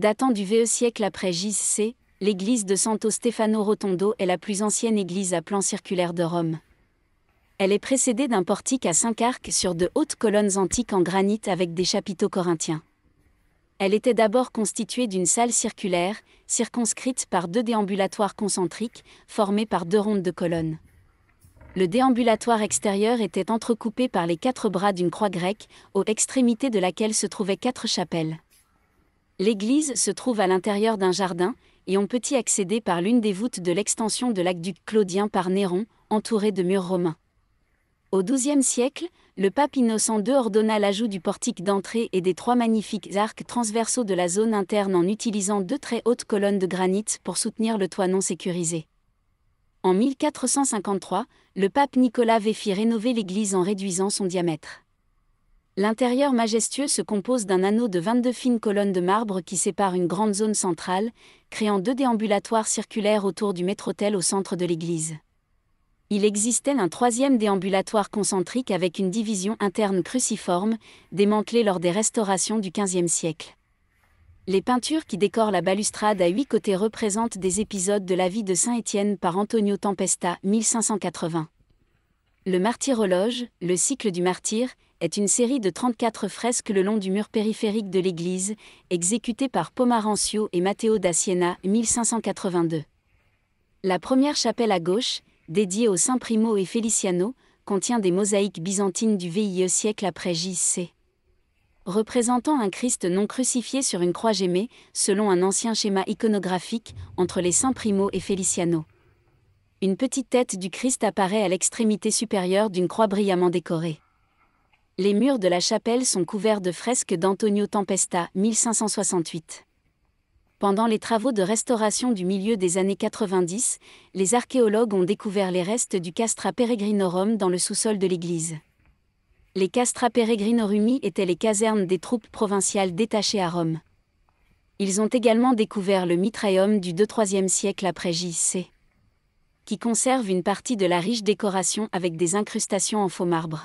Datant du VE siècle après J.C., l'église de Santo Stefano Rotondo est la plus ancienne église à plan circulaire de Rome. Elle est précédée d'un portique à 5 arcs sur de hautes colonnes antiques en granit avec des chapiteaux corinthiens. Elle était d'abord constituée d'une salle circulaire, circonscrite par 2 déambulatoires concentriques, formés par 2 rondes de colonnes. Le déambulatoire extérieur était entrecoupé par les 4 bras d'une croix grecque, aux extrémités de laquelle se trouvaient 4 chapelles. L'église se trouve à l'intérieur d'un jardin, et on peut y accéder par l'une des voûtes de l'extension de l'aqueduc Claudien par Néron, entourée de murs romains. Au XIIe siècle, le pape Innocent II ordonna l'ajout du portique d'entrée et des 3 magnifiques arcs transversaux de la zone interne en utilisant 2 très hautes colonnes de granit pour soutenir le toit non sécurisé. En 1453, le pape Nicolas V fit rénover l'église en réduisant son diamètre. L'intérieur majestueux se compose d'un anneau de 22 fines colonnes de marbre qui séparent une grande zone centrale, créant 2 déambulatoires circulaires autour du maître-autel au centre de l'église. Il existait un 3e déambulatoire concentrique avec une division interne cruciforme, démantelée lors des restaurations du XVe siècle. Les peintures qui décorent la balustrade à 8 côtés représentent des épisodes de la vie de saint Étienne par Antonio Tempesta, 1580. Le martyrologe, le cycle du martyr, est une série de 34 fresques le long du mur périphérique de l'église, exécutées par Pomarencio et Matteo da Siena, 1582. La première chapelle à gauche, dédiée aux saints Primo et Feliciano, contient des mosaïques byzantines du VIe siècle après J.C. représentant un Christ non crucifié sur une croix gémée, selon un ancien schéma iconographique, entre les saints Primo et Feliciano. Une petite tête du Christ apparaît à l'extrémité supérieure d'une croix brillamment décorée. Les murs de la chapelle sont couverts de fresques d'Antonio Tempesta, 1568. Pendant les travaux de restauration du milieu des années 90, les archéologues ont découvert les restes du Castra Peregrinorum dans le sous-sol de l'église. Les Castra Peregrinorumi étaient les casernes des troupes provinciales détachées à Rome. Ils ont également découvert le Mitraeum du II-IIIe siècle après J.C., qui conserve une partie de la riche décoration avec des incrustations en faux marbre.